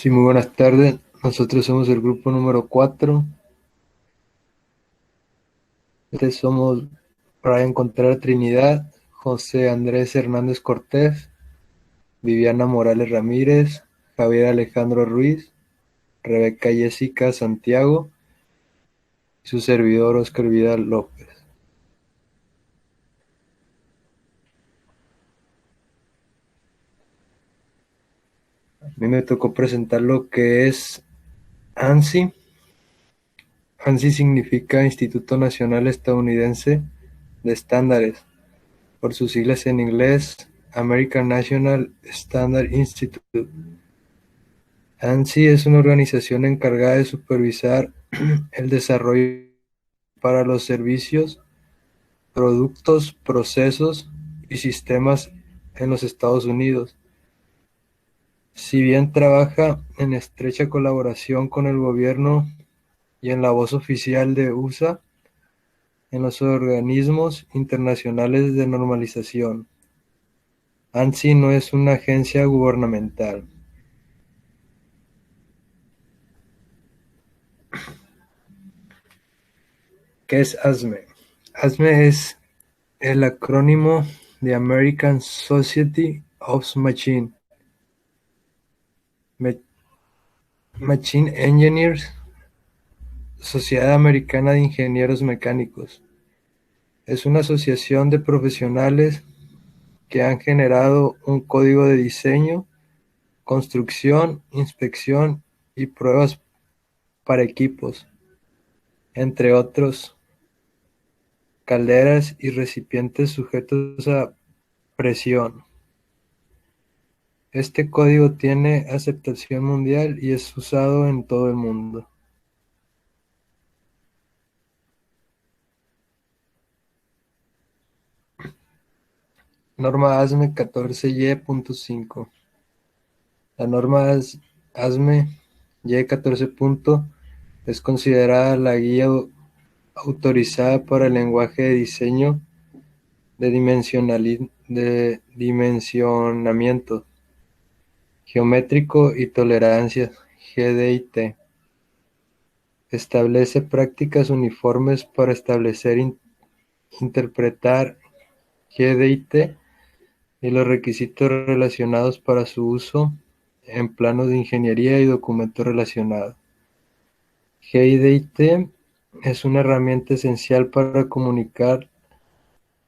Sí, muy buenas tardes. Nosotros somos el grupo número 4. Somos Brian Contreras Trinidad, José Andrés Hernández Cortés, Viviana Morales Ramírez, Javier Alejandro Ruiz, Rebeca Jessica Santiago y su servidor Oscar Vidal López. A mí me tocó presentar lo que es ANSI. ANSI significa Instituto Nacional Estadounidense de Estándares, por sus siglas en inglés, American National Standard Institute. ANSI es una organización encargada de supervisar el desarrollo para los servicios, productos, procesos y sistemas en los Estados Unidos. Si bien trabaja en estrecha colaboración con el gobierno y en la voz oficial de USA, en los organismos internacionales de normalización, ANSI no es una agencia gubernamental. ¿Qué es ASME? ASME es el acrónimo de American Society of Machine Engineers, Sociedad Americana de Ingenieros Mecánicos. Es una asociación de profesionales que han generado un código de diseño, construcción, inspección y pruebas para equipos, entre otros, calderas y recipientes sujetos a presión. Este código tiene aceptación mundial y es usado en todo el mundo. Norma ASME 14Y.5. La norma ASME Y14. Es considerada la guía autorizada para el lenguaje de diseño de dimensionamiento geométrico y tolerancias (GDIT). Establece prácticas uniformes para establecer, interpretar GDIT y los requisitos relacionados para su uso en planos de ingeniería y documentos relacionados. GDIT es una herramienta esencial para comunicar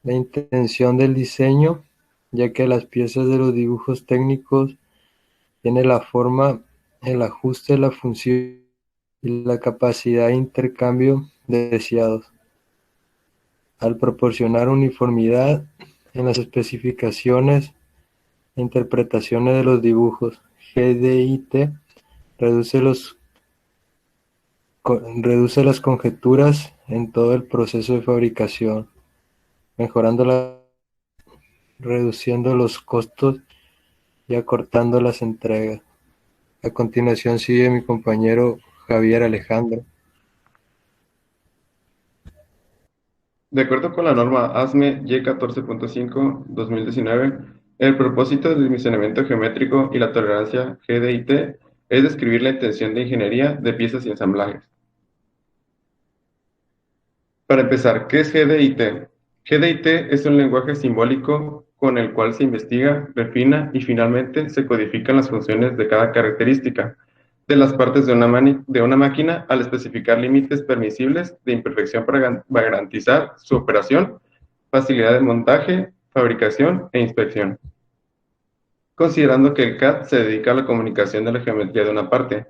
la intención del diseño, ya que las piezas de los dibujos técnicos tienen la forma, el ajuste, la función y la capacidad de intercambio deseados. Al proporcionar uniformidad en las especificaciones e interpretaciones de los dibujos, GDIT reduce las conjeturas en todo el proceso de fabricación, mejorando reduciendo los costos y acortando las entregas. A continuación sigue mi compañero Javier Alejandro. De acuerdo con la norma ASME Y14.5/2019, el propósito del dimensionamiento geométrico y la tolerancia GDIT es describir la intención de ingeniería de piezas y ensamblajes. Para empezar, ¿qué es GDIT? GDIT es un lenguaje simbólico con el cual se investiga, refina y finalmente se codifican las funciones de cada característica de las partes de una máquina al especificar límites permisibles de imperfección para garantizar su operación, facilidad de montaje, fabricación e inspección. Considerando que el CAD se dedica a la comunicación de la geometría de una parte,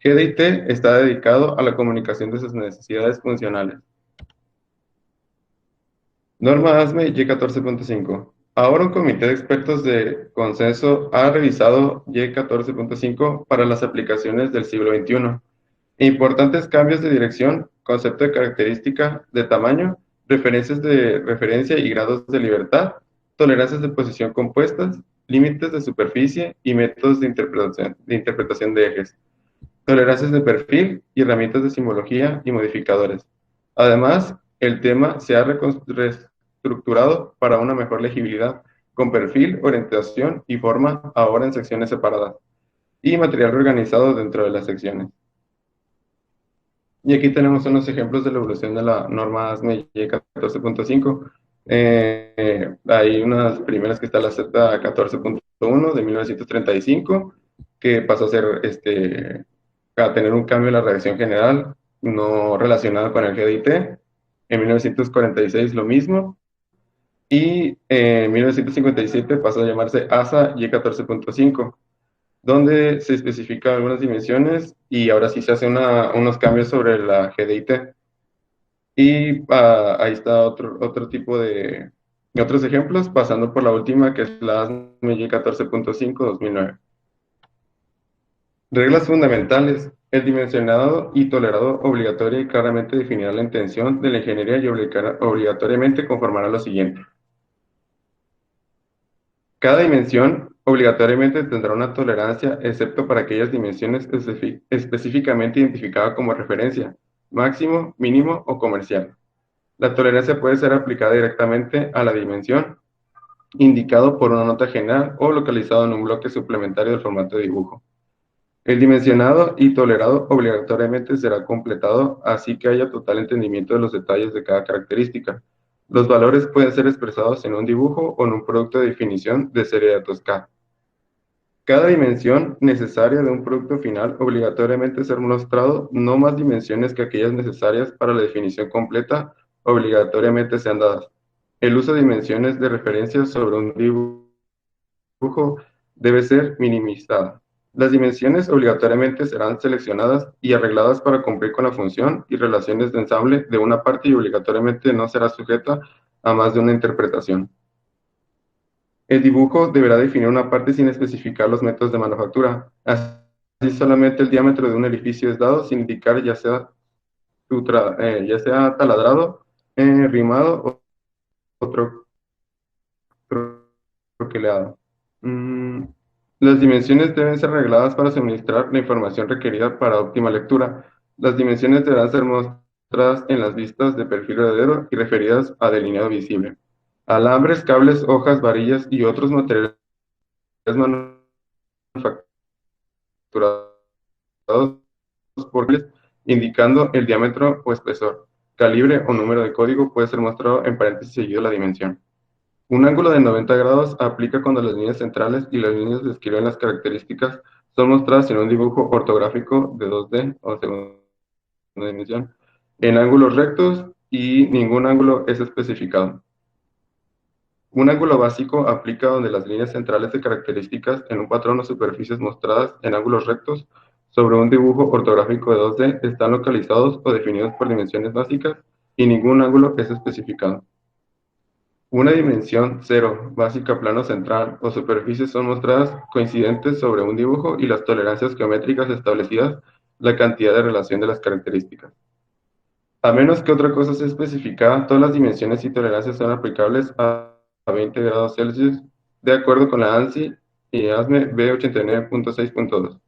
GDIT está dedicado a la comunicación de sus necesidades funcionales. Norma ASME Y14.5. Ahora un comité de expertos de consenso ha revisado Y14.5 para las aplicaciones del siglo XXI. Importantes cambios de dirección, concepto de característica, de tamaño, referencias de referencia y grados de libertad, tolerancias de posición compuestas, límites de superficie y métodos de interpretación de ejes, tolerancias de perfil y herramientas de simbología y modificadores. Además, el tema se ha reestructurado para una mejor legibilidad, con perfil, orientación y forma ahora en secciones separadas. y material organizado dentro de las secciones. Y aquí tenemos unos ejemplos de la evolución de la norma ASME Y14.5. Hay unas primeras que está la Z14.1 de 1935, que pasó a ser a tener un cambio en la redacción general, no relacionado con el GDIT. En 1946 lo mismo. Y en 1957 pasó a llamarse ASA Y14.5, donde se especifican algunas dimensiones y ahora sí se hacen unos cambios sobre la GDIT. Y ahí está otro tipo de otros ejemplos, pasando por la última, que es la ASME Y14.5 2009. Reglas fundamentales. El dimensionado y tolerado obligatorio y claramente definirá la intención de la ingeniería y obligatoriamente conformará lo siguiente. Cada dimensión obligatoriamente tendrá una tolerancia, excepto para aquellas dimensiones específicamente identificadas como referencia, máximo, mínimo o comercial. La tolerancia puede ser aplicada directamente a la dimensión, indicado por una nota general o localizado en un bloque suplementario del formato de dibujo. El dimensionado y tolerado obligatoriamente será completado, así que haya total entendimiento de los detalles de cada característica. Los valores pueden ser expresados en un dibujo o en un producto de definición de serie de datos K. Cada dimensión necesaria de un producto final obligatoriamente ser mostrado, no más dimensiones que aquellas necesarias para la definición completa obligatoriamente sean dadas. El uso de dimensiones de referencia sobre un dibujo debe ser minimizado. Las dimensiones obligatoriamente serán seleccionadas y arregladas para cumplir con la función y relaciones de ensamble de una parte y obligatoriamente no será sujeta a más de una interpretación. El dibujo deberá definir una parte sin especificar los métodos de manufactura. Así solamente el diámetro de un edificio es dado sin indicar ya sea taladrado, rimado o otro troquelado. Mm, las dimensiones deben ser arregladas para suministrar la información requerida para óptima lectura. Las dimensiones deberán ser mostradas en las vistas de perfil verdadero y referidas a delineado visible. Alambres, cables, hojas, varillas y otros materiales manufacturados por indicando el diámetro o espesor. Calibre o número de código puede ser mostrado en paréntesis seguido la dimensión. Un ángulo de 90 grados aplica cuando las líneas centrales y las líneas que describen las características son mostradas en un dibujo ortográfico de 2D o segunda dimensión, en ángulos rectos y ningún ángulo es especificado. Un ángulo básico aplica donde las líneas centrales de características en un patrón o superficies mostradas en ángulos rectos sobre un dibujo ortográfico de 2D están localizados o definidos por dimensiones básicas y ningún ángulo es especificado. Una dimensión cero, básica, plano central o superficies son mostradas coincidentes sobre un dibujo y las tolerancias geométricas establecidas, la cantidad de relación de las características. A menos que otra cosa sea especificada, todas las dimensiones y tolerancias son aplicables a 20 grados Celsius, de acuerdo con la ANSI y ASME B89.6.2.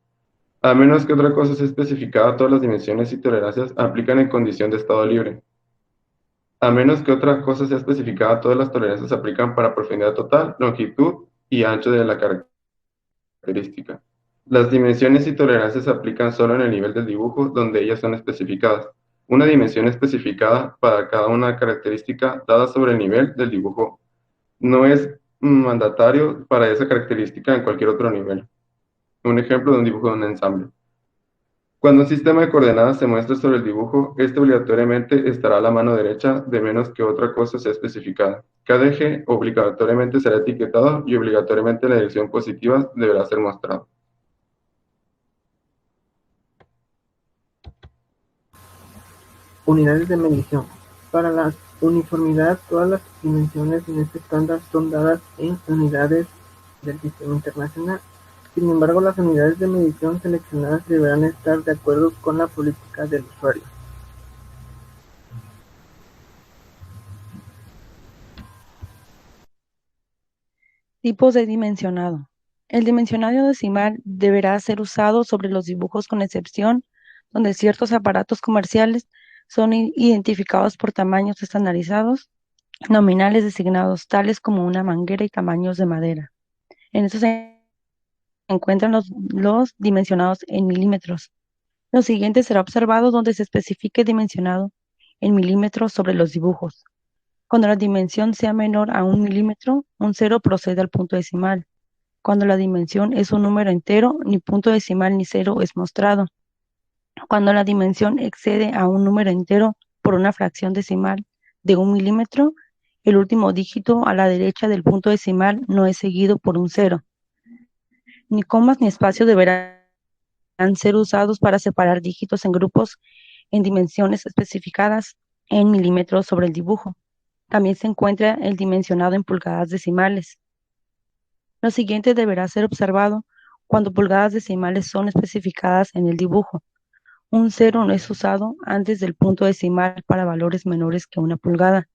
A menos que otra cosa sea especificada, todas las dimensiones y tolerancias aplican en condición de estado libre. A menos que otra cosa sea especificada, todas las tolerancias se aplican para profundidad total, longitud y ancho de la característica. Las dimensiones y tolerancias se aplican solo en el nivel del dibujo donde ellas son especificadas. Una dimensión especificada para cada una característica dada sobre el nivel del dibujo no es mandatario para esa característica en cualquier otro nivel. Un ejemplo de un dibujo de un ensamble. Cuando un sistema de coordenadas se muestra sobre el dibujo, este obligatoriamente estará a la mano derecha de menos que otra cosa sea especificada. Cada eje obligatoriamente será etiquetado y obligatoriamente la dirección positiva deberá ser mostrada. Unidades de medición. Para la uniformidad, todas las dimensiones en este estándar son dadas en unidades del sistema internacional. Sin embargo, las unidades de medición seleccionadas deberán estar de acuerdo con la política del usuario. Tipos de dimensionado. El dimensionado decimal deberá ser usado sobre los dibujos con excepción donde ciertos aparatos comerciales son identificados por tamaños estandarizados, nominales designados tales como una manguera y tamaños de madera. En estos encuentran los dimensionados en milímetros. Lo siguiente será observado donde se especifique dimensionado en milímetros sobre los dibujos. Cuando la dimensión sea menor a 1 milímetro, un cero procede al punto decimal. Cuando la dimensión es un número entero, ni punto decimal ni cero es mostrado. Cuando la dimensión excede a un número entero por una fracción decimal de 1 milímetro, el último dígito a la derecha del punto decimal no es seguido por un cero. Ni comas ni espacios deberán ser usados para separar dígitos en grupos en dimensiones especificadas en milímetros sobre el dibujo. También se encuentra el dimensionado en pulgadas decimales. Lo siguiente deberá ser observado cuando pulgadas decimales son especificadas en el dibujo. Un cero no es usado antes del punto decimal para valores menores que 1 pulgada.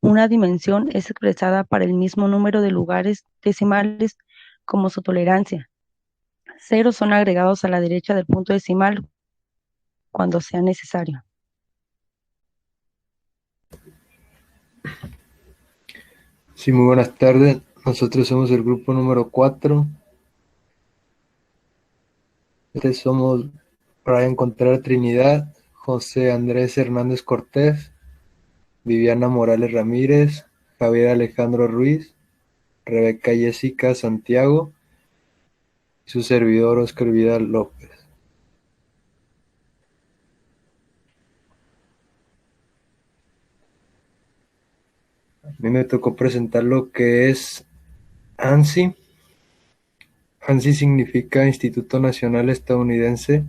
Una dimensión es expresada para el mismo número de lugares decimales como su tolerancia. Ceros son agregados a la derecha del punto decimal cuando sea necesario. Sí, muy buenas tardes. Nosotros somos el grupo número 4. Somos Brian Contreras Trinidad, José Andrés Hernández Cortés, Viviana Morales Ramírez, Javier Alejandro Ruiz, Rebeca Jessica Santiago y su servidor Oscar Vidal López. A mí me tocó presentar lo que es ANSI. ANSI significa Instituto Nacional Estadounidense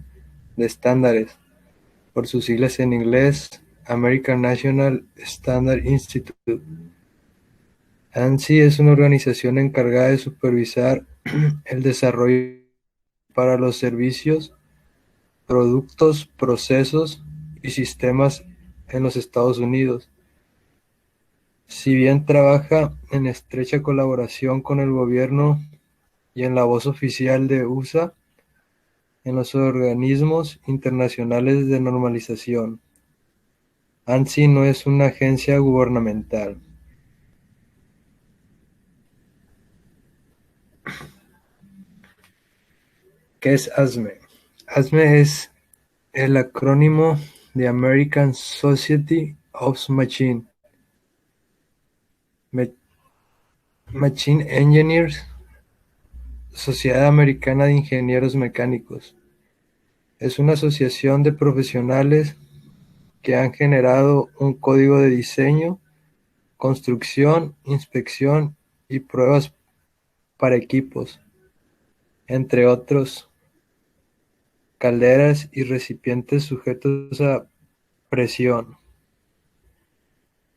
de Estándares, por sus siglas en inglés, American National Standard Institute. ANSI es una organización encargada de supervisar el desarrollo para los servicios, productos, procesos y sistemas en los Estados Unidos. Si bien trabaja en estrecha colaboración con el gobierno y en la voz oficial de USA, en los organismos internacionales de normalización. ANSI no es una agencia gubernamental. ¿Qué es ASME? ASME es el acrónimo de American Society of Machine Engineers, Sociedad Americana de Ingenieros Mecánicos. Es una asociación de profesionales que han generado un código de diseño, construcción, inspección y pruebas para equipos, entre otros, calderas y recipientes sujetos a presión.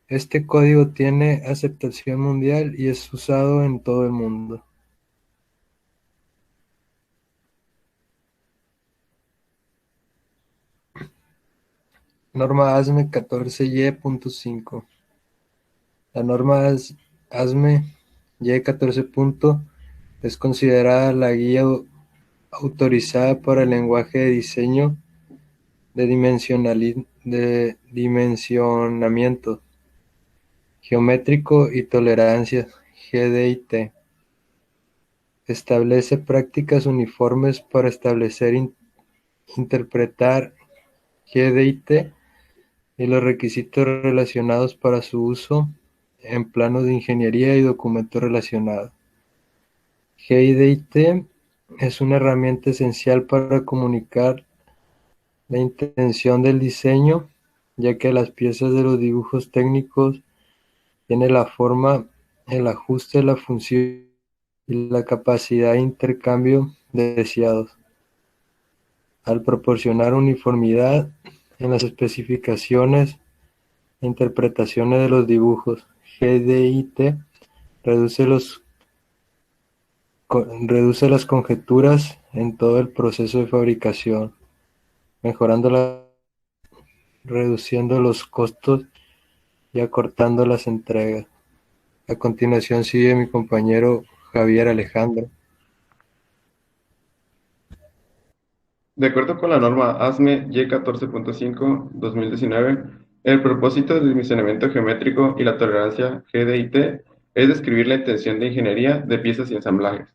Este código tiene aceptación mundial y es usado en todo el mundo. Norma ASME 14Y.5. La norma ASME Y14. Es considerada la guía autorizada para el lenguaje de diseño de dimensionamiento geométrico y tolerancia (GDIT). Establece prácticas uniformes para establecer interpretar GDIT y los requisitos relacionados para su uso en planos de ingeniería y documentos relacionados. GDIT es una herramienta esencial para comunicar la intención del diseño, ya que las piezas de los dibujos técnicos tienen la forma, el ajuste, la función y la capacidad de intercambio deseados. Al proporcionar uniformidad en las especificaciones e interpretaciones de los dibujos, GDIT reduce las conjeturas en todo el proceso de fabricación, reduciendo los costos y acortando las entregas. A continuación sigue mi compañero Javier Alejandro. De acuerdo con la norma ASME Y14.5/2019, el propósito del dimensionamiento geométrico y la tolerancia GDIT es describir la intención de ingeniería de piezas y ensamblajes.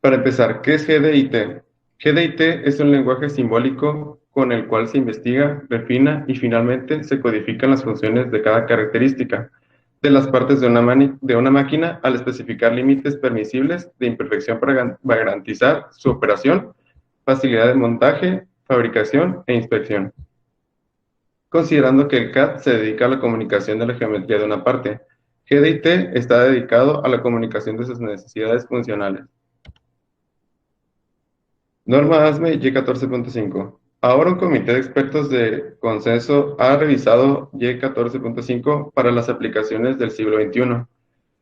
Para empezar, ¿qué es GDIT? GDIT es un lenguaje simbólico con el cual se investiga, refina y finalmente se codifican las funciones de cada característica de las partes de una máquina al especificar límites permisibles de imperfección para garantizar su operación, facilidad de montaje, fabricación e inspección. Considerando que el CAD se dedica a la comunicación de la geometría de una parte, GDIT está dedicado a la comunicación de sus necesidades funcionales. Norma ASME Y14.5. Ahora un comité de expertos de consenso ha revisado Y14.5 para las aplicaciones del siglo XXI.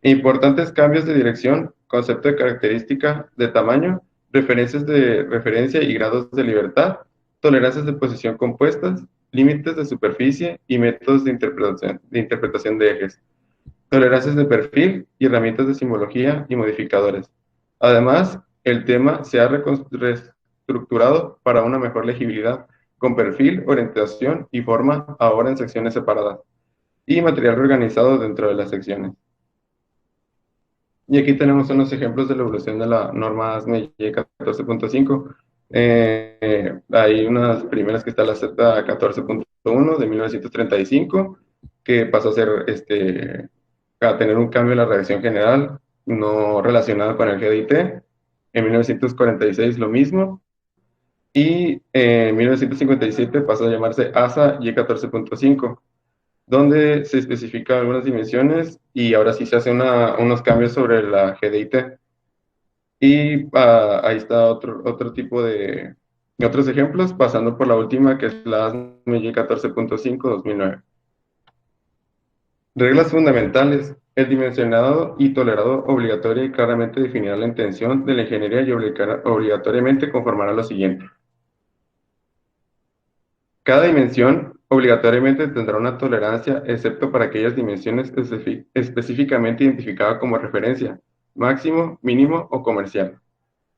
Importantes cambios de dirección, concepto de característica, de tamaño, referencias de referencia y grados de libertad, tolerancias de posición compuestas, límites de superficie y métodos de interpretación de ejes, tolerancias de perfil y herramientas de simbología y modificadores. Además, el tema se ha reestructurado para una mejor legibilidad, con perfil, orientación y forma ahora en secciones separadas, y material reorganizado dentro de las secciones. Y aquí tenemos unos ejemplos de la evolución de la norma ASME Y14.5. Hay unas primeras que está la Z14.1 de 1935, que pasó a ser a tener un cambio en la redacción general, no relacionado con el GDIT. En 1946 lo mismo. Y en 1957 pasó a llamarse ASA Y14.5, donde se especifican algunas dimensiones y ahora sí se hacen unos cambios sobre la GDIT. Y ahí está otro tipo de otros ejemplos, pasando por la última, que es la ASME Y14.5 2009. Reglas fundamentales. El dimensionado y tolerado obligatorio y claramente definirá la intención de la ingeniería y obligatoriamente conformará lo siguiente. Cada dimensión obligatoriamente tendrá una tolerancia, excepto para aquellas dimensiones específicamente identificadas como referencia, máximo, mínimo o comercial.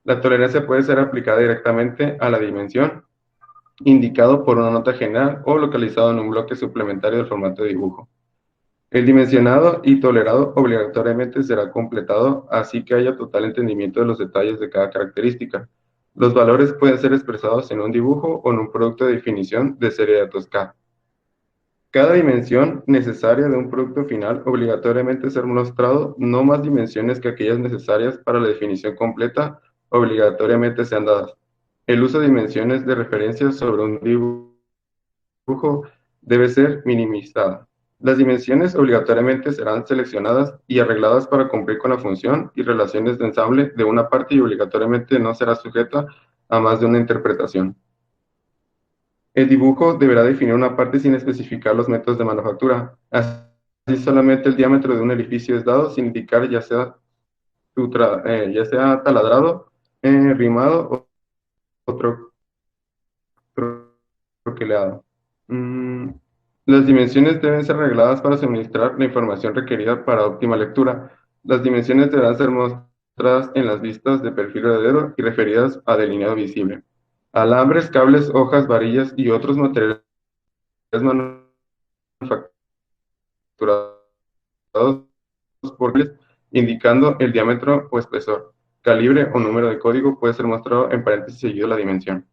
La tolerancia puede ser aplicada directamente a la dimensión, indicado por una nota general o localizado en un bloque suplementario del formato de dibujo. El dimensionado y tolerado obligatoriamente será completado, así que haya total entendimiento de los detalles de cada característica. Los valores pueden ser expresados en un dibujo o en un producto de definición de serie de datos K. Cada dimensión necesaria de un producto final obligatoriamente ser mostrado, no más dimensiones que aquellas necesarias para la definición completa obligatoriamente sean dadas. El uso de dimensiones de referencia sobre un dibujo debe ser minimizado. Las dimensiones obligatoriamente serán seleccionadas y arregladas para cumplir con la función y relaciones de ensamble de una parte y obligatoriamente no será sujeta a más de una interpretación. El dibujo deberá definir una parte sin especificar los métodos de manufactura. Así solamente el diámetro de un edificio es dado sin indicar ya sea taladrado, rimado o troquelado. Las dimensiones deben ser arregladas para suministrar la información requerida para óptima lectura. Las dimensiones deberán ser mostradas en las vistas de perfil verdadero y referidas a delineado visible. Alambres, cables, hojas, varillas y otros materiales manufacturados por indicando el diámetro o espesor, calibre o número de código puede ser mostrado en paréntesis seguido la dimensión.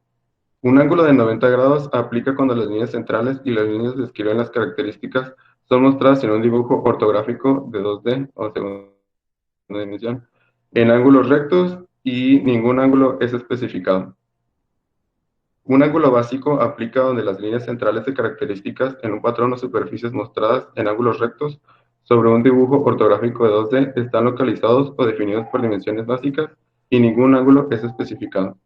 Un ángulo de 90 grados aplica cuando las líneas centrales y las líneas que describen las características son mostradas en un dibujo ortográfico de 2D o segunda dimensión, en ángulos rectos y ningún ángulo es especificado. Un ángulo básico aplica donde las líneas centrales de características en un patrón o superficies mostradas en ángulos rectos sobre un dibujo ortográfico de 2D están localizados o definidos por dimensiones básicas y ningún ángulo es especificado.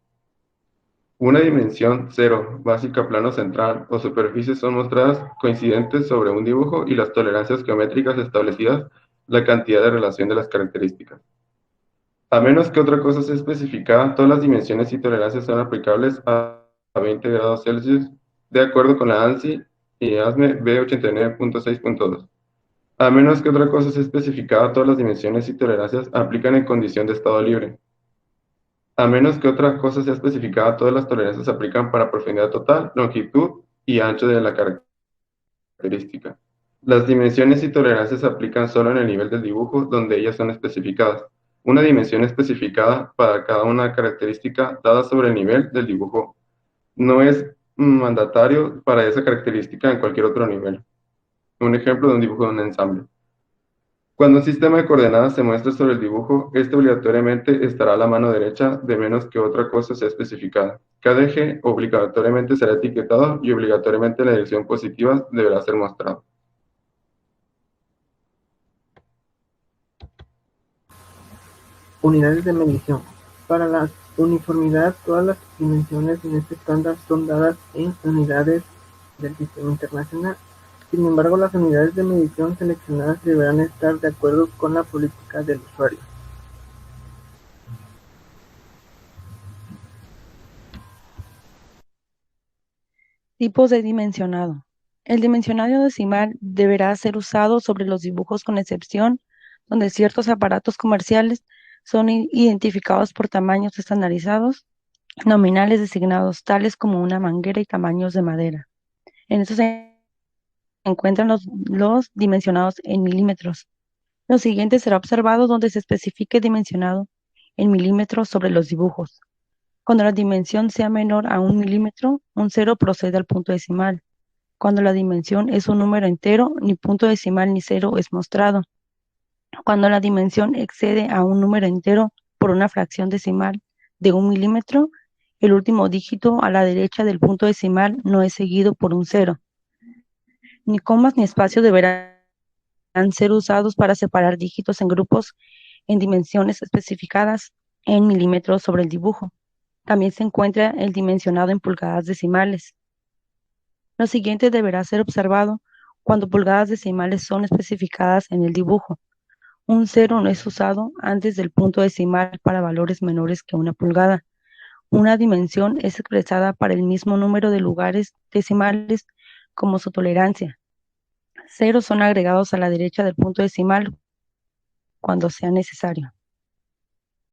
Una dimensión 0, básica, plano central o superficies son mostradas coincidentes sobre un dibujo y las tolerancias geométricas establecidas, la cantidad de relación de las características. A menos que otra cosa sea especificada, todas las dimensiones y tolerancias son aplicables a 20 grados Celsius, de acuerdo con la ANSI y ASME B89.6.2. A menos que otra cosa sea especificada, todas las dimensiones y tolerancias aplican en condición de estado libre. A menos que otra cosa sea especificada, todas las tolerancias se aplican para profundidad total, longitud y ancho de la característica. Las dimensiones y tolerancias se aplican solo en el nivel del dibujo donde ellas son especificadas. una dimensión especificada para cada una característica dada sobre el nivel del dibujo. No es mandatario para esa característica en cualquier otro nivel. Un ejemplo de un dibujo de un ensamble. Cuando un sistema de coordenadas se muestra sobre el dibujo, este obligatoriamente estará a la mano derecha de menos que otra cosa sea especificada. Cada eje obligatoriamente será etiquetado y obligatoriamente la dirección positiva deberá ser mostrado. Unidades de medición. Para la uniformidad, todas las dimensiones en este estándar son dadas en unidades del sistema internacional. Sin embargo, las unidades de medición seleccionadas deberán estar de acuerdo con la política del usuario. Tipos de dimensionado. El dimensionado decimal deberá ser usado sobre los dibujos con excepción donde ciertos aparatos comerciales son identificados por tamaños estandarizados, nominales designados tales como una manguera y tamaños de madera. En estos se encuentran los dimensionados en milímetros. Lo siguiente será observado donde se especifique dimensionado en milímetros sobre los dibujos. Cuando la dimensión sea menor a 1 milímetro, un 0 procede al punto decimal. Cuando la dimensión es un número entero, ni punto decimal ni 0 es mostrado. Cuando la dimensión excede a un número entero por una fracción decimal de 1 milímetro, el último dígito a la derecha del punto decimal no es seguido por un 0. Ni comas ni espacios deberán ser usados para separar dígitos en grupos en dimensiones especificadas en milímetros sobre el dibujo. También se encuentra el dimensionado en pulgadas decimales. Lo siguiente deberá ser observado cuando pulgadas decimales son especificadas en el dibujo. Un 0 no es usado antes del punto decimal para valores menores que 1 pulgada. Una dimensión es expresada para el mismo número de lugares decimales como su tolerancia. Ceros son agregados a la derecha del punto decimal cuando sea necesario.